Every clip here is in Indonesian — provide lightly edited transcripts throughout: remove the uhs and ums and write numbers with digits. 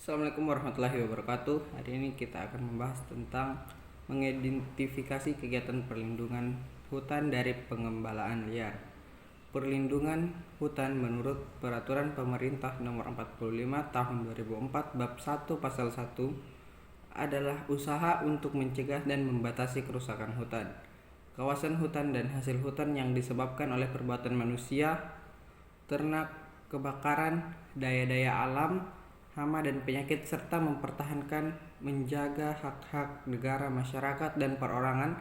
Assalamualaikum warahmatullahi wabarakatuh. Hari ini kita akan membahas tentang mengidentifikasi kegiatan perlindungan hutan dari pengembalaan liar. Perlindungan hutan menurut Peraturan Pemerintah Nomor 45 Tahun 2004 Bab 1 Pasal 1 adalah usaha untuk mencegah dan membatasi kerusakan hutan, kawasan hutan dan hasil hutan yang disebabkan oleh perbuatan manusia, ternak, kebakaran, daya-daya alam, hama dan penyakit, serta mempertahankan menjaga hak-hak negara, masyarakat, dan perorangan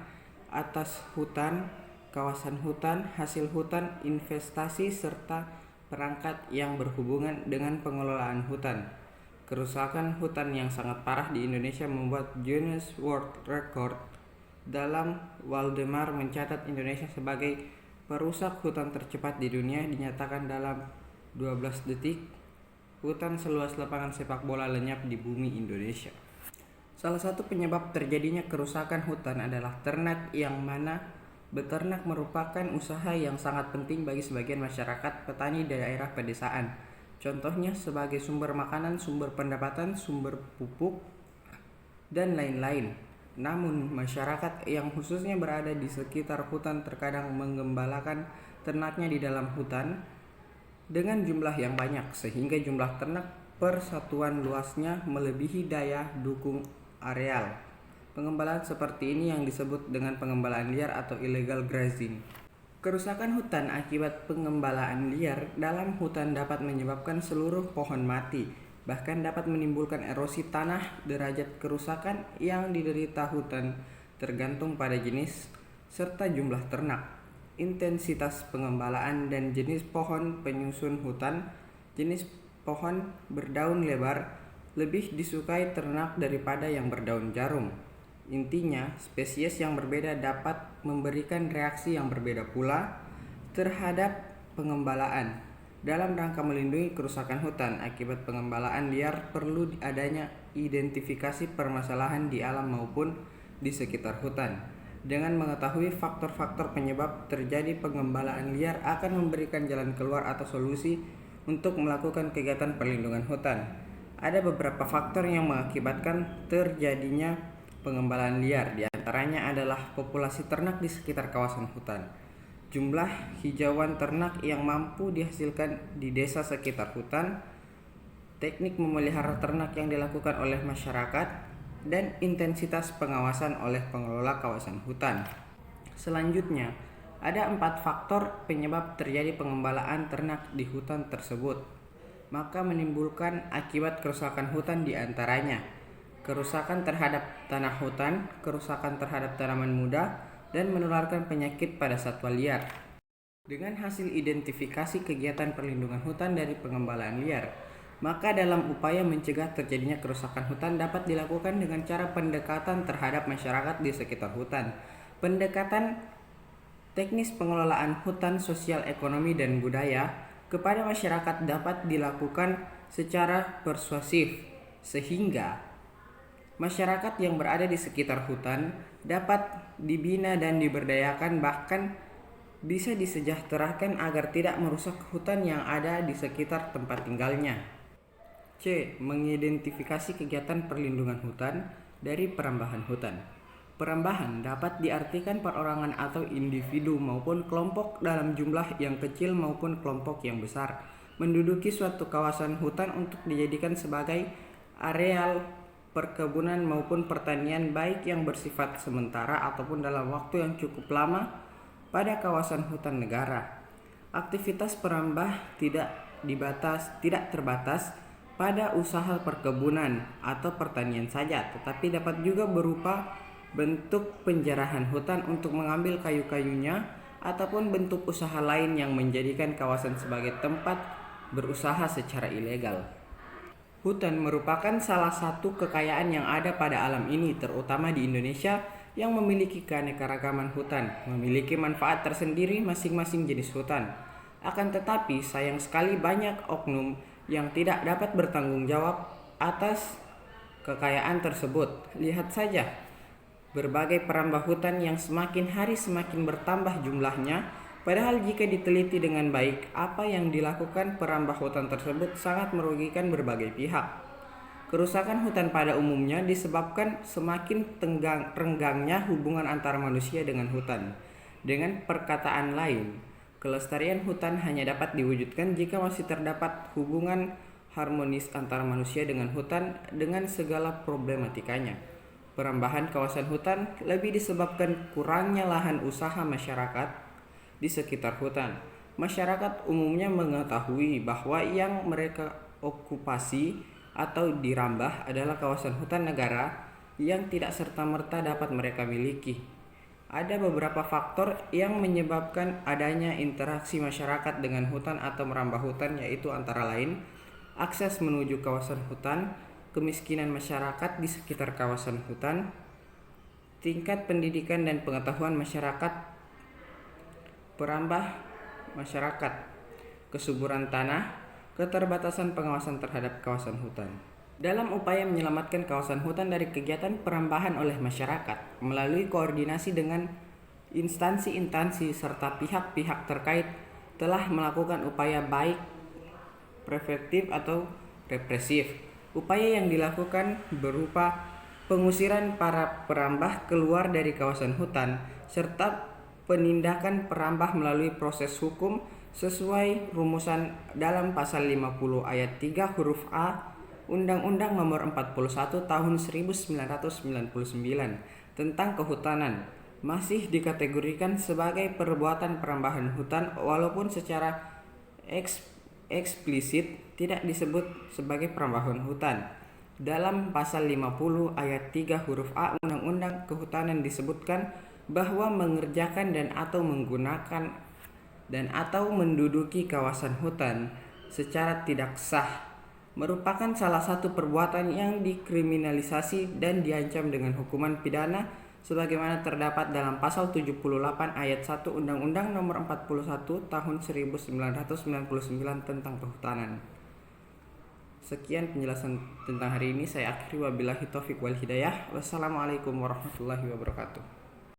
atas hutan, kawasan hutan, hasil hutan, investasi, serta perangkat yang berhubungan dengan pengelolaan hutan. Kerusakan hutan yang sangat parah di Indonesia membuat Guinness World Record dalam Waldemar mencatat Indonesia sebagai perusak hutan tercepat di dunia, dinyatakan dalam 12 detik. Hutan seluas lapangan sepak bola lenyap di bumi Indonesia. Salah satu penyebab terjadinya kerusakan hutan adalah ternak, yang mana beternak merupakan usaha yang sangat penting bagi sebagian masyarakat petani di daerah pedesaan. Contohnya sebagai sumber makanan, sumber pendapatan, sumber pupuk, dan lain-lain. Namun masyarakat yang khususnya berada di sekitar hutan terkadang menggembalakan ternaknya di dalam hutan dengan jumlah yang banyak, sehingga jumlah ternak per satuan luasnya melebihi daya dukung areal. Pengembalaan seperti ini yang disebut dengan pengembalaan liar atau illegal grazing. Kerusakan hutan akibat pengembalaan liar dalam hutan dapat menyebabkan seluruh pohon mati, bahkan dapat menimbulkan erosi tanah. Derajat kerusakan yang diderita hutan tergantung pada jenis serta jumlah ternak, intensitas pengembalaan, dan jenis pohon penyusun hutan. Jenis pohon berdaun lebar lebih disukai ternak daripada yang berdaun jarum. Intinya, spesies yang berbeda dapat memberikan reaksi yang berbeda pula terhadap pengembalaan. Dalam rangka melindungi kerusakan hutan akibat pengembalaan liar, perlu adanya identifikasi permasalahan di alam maupun di sekitar hutan. Dengan mengetahui faktor-faktor penyebab terjadi pengembalaan liar akan memberikan jalan keluar atau solusi untuk melakukan kegiatan perlindungan hutan. Ada beberapa faktor yang mengakibatkan terjadinya pengembalaan liar. Di antaranya adalah populasi ternak di sekitar kawasan hutan, jumlah hijauan ternak yang mampu dihasilkan di desa sekitar hutan, teknik memelihara ternak yang dilakukan oleh masyarakat, dan intensitas pengawasan oleh pengelola kawasan hutan. Selanjutnya, ada 4 faktor penyebab terjadi pengembalaan ternak di hutan tersebut, maka menimbulkan akibat kerusakan hutan, di antaranya kerusakan terhadap tanah hutan, kerusakan terhadap tanaman muda, dan menularkan penyakit pada satwa liar. Dengan hasil identifikasi kegiatan perlindungan hutan dari pengembalaan liar, maka dalam upaya mencegah terjadinya kerusakan hutan dapat dilakukan dengan cara pendekatan terhadap masyarakat di sekitar hutan. Pendekatan teknis pengelolaan hutan sosial, ekonomi, dan budaya kepada masyarakat dapat dilakukan secara persuasif, sehingga masyarakat yang berada di sekitar hutan dapat dibina dan diberdayakan, bahkan bisa disejahterakan agar tidak merusak hutan yang ada di sekitar tempat tinggalnya. C. Mengidentifikasi kegiatan perlindungan hutan dari perambahan hutan. Perambahan dapat diartikan perorangan atau individu maupun kelompok dalam jumlah yang kecil maupun kelompok yang besar menduduki suatu kawasan hutan untuk dijadikan sebagai areal perkebunan maupun pertanian, baik yang bersifat sementara ataupun dalam waktu yang cukup lama pada kawasan hutan negara. Aktivitas perambah tidak terbatas pada usaha perkebunan atau pertanian saja, tetapi dapat juga berupa bentuk penjarahan hutan untuk mengambil kayu-kayunya ataupun bentuk usaha lain yang menjadikan kawasan sebagai tempat berusaha secara ilegal. Hutan merupakan salah satu kekayaan yang ada pada alam ini, terutama di Indonesia yang memiliki keanekaragaman hutan, memiliki manfaat tersendiri masing-masing jenis hutan. Akan tetapi sayang sekali banyak oknum yang tidak dapat bertanggung jawab atas kekayaan tersebut. Lihat saja berbagai perambah hutan yang semakin hari semakin bertambah jumlahnya, padahal jika diteliti dengan baik, apa yang dilakukan perambah hutan tersebut sangat merugikan berbagai pihak. Kerusakan hutan pada umumnya disebabkan semakin renggangnya hubungan antara manusia dengan hutan. Dengan perkataan lain, kelestarian hutan hanya dapat diwujudkan jika masih terdapat hubungan harmonis antara manusia dengan hutan dengan segala problematikanya. Perambahan kawasan hutan lebih disebabkan kurangnya lahan usaha masyarakat di sekitar hutan. Masyarakat umumnya mengetahui bahwa yang mereka okupasi atau dirambah adalah kawasan hutan negara yang tidak serta-merta dapat mereka miliki. Ada beberapa faktor yang menyebabkan adanya interaksi masyarakat dengan hutan atau merambah hutan, yaitu antara lain akses menuju kawasan hutan, kemiskinan masyarakat di sekitar kawasan hutan, tingkat pendidikan dan pengetahuan masyarakat, perambah masyarakat, kesuburan tanah, keterbatasan pengawasan terhadap kawasan hutan. Dalam upaya menyelamatkan kawasan hutan dari kegiatan perambahan oleh masyarakat melalui koordinasi dengan instansi-instansi serta pihak-pihak terkait telah melakukan upaya baik preventif atau represif. Upaya yang dilakukan berupa pengusiran para perambah keluar dari kawasan hutan serta penindakan perambah melalui proses hukum sesuai rumusan dalam pasal 50 ayat 3 huruf A Undang-Undang Nomor 41 Tahun 1999 tentang Kehutanan masih dikategorikan sebagai perbuatan perambahan hutan walaupun secara eksplisit tidak disebut sebagai perambahan hutan. Dalam pasal 50 ayat 3 huruf A Undang-Undang Kehutanan disebutkan bahwa mengerjakan dan atau menggunakan dan atau menduduki kawasan hutan secara tidak sah merupakan salah satu perbuatan yang dikriminalisasi dan diancam dengan hukuman pidana sebagaimana terdapat dalam pasal 78 ayat 1 Undang-Undang Nomor 41 Tahun 1999 tentang Kehutanan. Sekian penjelasan tentang hari ini, saya akhiri, wabillahi taufik wal hidayah. Wassalamualaikum warahmatullahi wabarakatuh.